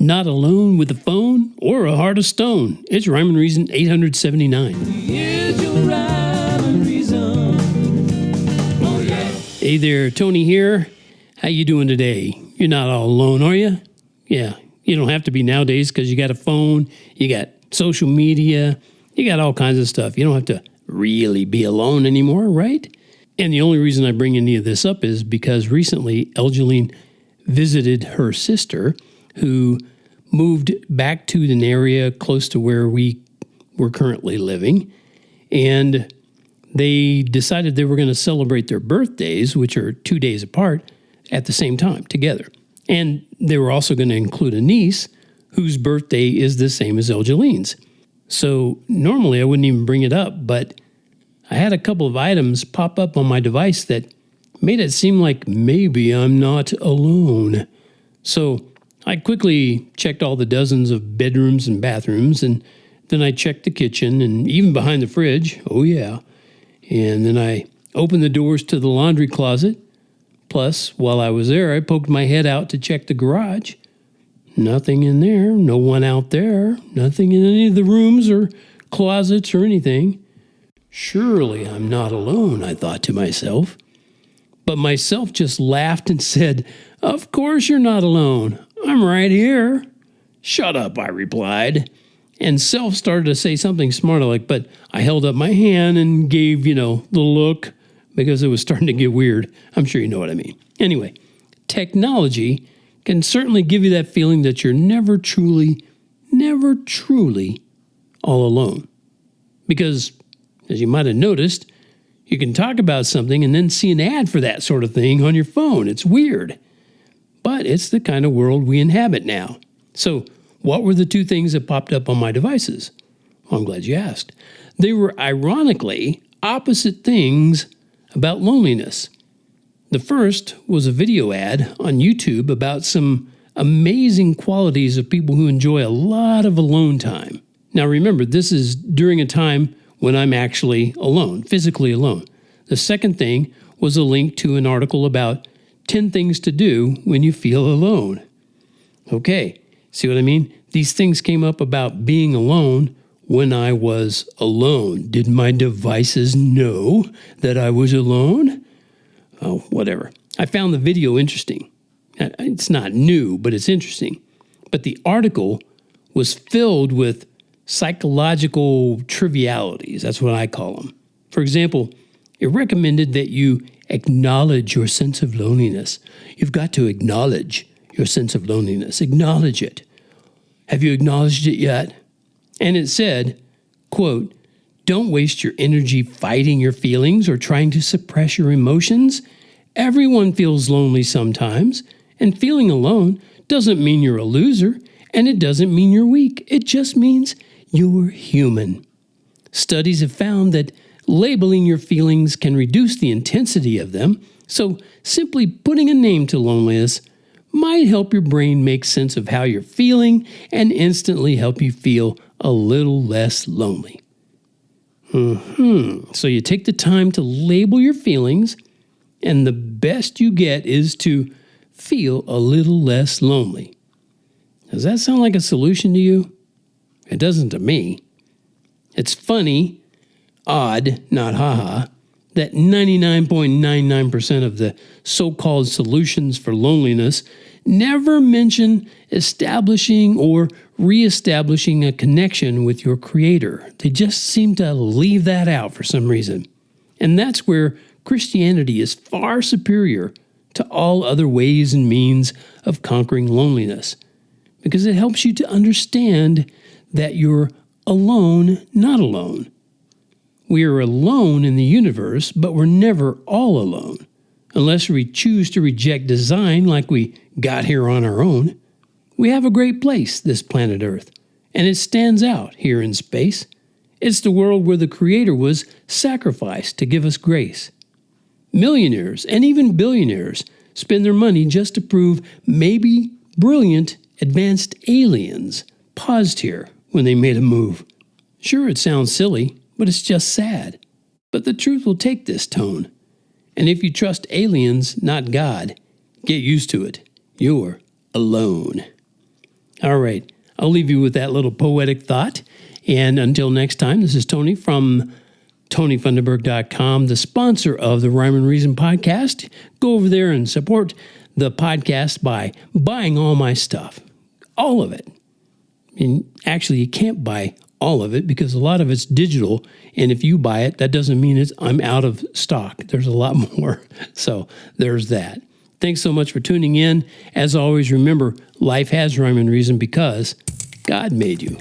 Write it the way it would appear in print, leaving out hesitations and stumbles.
Not alone with a phone or a heart of stone. It's Rhyme and Reason 879. Here's your rhyme and reason. Oh, yeah. Hey there, Tony here. How you doing today? You're not all alone, are you? Yeah, you don't have to be nowadays because you got a phone, you got social media, you got all kinds of stuff. You don't have to really be alone anymore, right? And the only reason I bring any of this up is because recently Elgeline visited her sister who moved back to an area close to where we were currently living. And they decided they were going to celebrate their birthdays, which are 2 days apart, at the same time together. And they were also going to include a niece whose birthday is the same as Elgeline's. So normally I wouldn't even bring it up, but I had a couple of items pop up on my device that made it seem like maybe I'm not alone. So I quickly checked all the dozens of bedrooms and bathrooms, and then I checked the kitchen and even behind the fridge. Oh, yeah. And then I opened the doors to the laundry closet. Plus, while I was there, I poked my head out to check the garage. Nothing in there, no one out there, nothing in any of the rooms or closets or anything. Surely I'm not alone, I thought to myself. But myself just laughed and said, "Of course you're not alone. I'm right here." "Shut up," I replied. And self started to say something smart like, but I held up my hand and gave, the look because it was starting to get weird. I'm sure you know what I mean. Anyway, technology can certainly give you that feeling that you're never truly all alone. Because, as you might have noticed, you can talk about something and then see an ad for that sort of thing on your phone. It's weird. But it's the kind of world we inhabit now. So, what were the two things that popped up on my devices? Well, I'm glad you asked. They were ironically opposite things about loneliness. The first was a video ad on YouTube about some amazing qualities of people who enjoy a lot of alone time. Now remember, this is during a time when I'm actually alone, physically alone. The second thing was a link to an article about 10 things to do when you feel alone. Okay, see what I mean? These things came up about being alone when I was alone. Did my devices know that I was alone? Oh, whatever. I found the video interesting. It's not new, but it's interesting. But the article was filled with psychological trivialities. That's what I call them. For example, it recommended that you acknowledge your sense of loneliness. You've got to acknowledge your sense of loneliness. Acknowledge it. Have you acknowledged it yet? And it said, quote, "Don't waste your energy fighting your feelings or trying to suppress your emotions. Everyone feels lonely sometimes, and feeling alone doesn't mean you're a loser, and it doesn't mean you're weak. It just means you're human. Studies have found that labeling your feelings can reduce the intensity of them, so simply putting a name to loneliness might help your brain make sense of how you're feeling and instantly help you feel a little less lonely." So you take the time to label your feelings, and the best you get is to feel a little less lonely. Does that sound like a solution to you? It doesn't to me. It's funny, odd, not haha, that 99.99% of the so-called solutions for loneliness never mention establishing or reestablishing a connection with your creator. They just seem to leave that out for some reason. And that's where Christianity is far superior to all other ways and means of conquering loneliness, because it helps you to understand that you're alone, not alone. We are alone in the universe, but we're never all alone, unless we choose to reject design like we got here on our own. We have a great place, this planet Earth, and it stands out here in space. It's the world where the Creator was sacrificed to give us grace. Millionaires and even billionaires spend their money just to prove maybe brilliant advanced aliens paused here when they made a move. Sure, it sounds silly, but it's just sad. But the truth will take this tone. And if you trust aliens, not God, get used to it. You're alone. All right. I'll leave you with that little poetic thought. And until next time, this is Tony from TonyFunderburk.com, the sponsor of the Rhyme and Reason podcast. Go over there and support the podcast by buying all my stuff, all of it. And actually, you can't buy all of it because a lot of it's digital. And if you buy it, that doesn't mean I'm out of stock. There's a lot more. So there's that. Thanks so much for tuning in. As always, remember, life has rhyme and reason because God made you.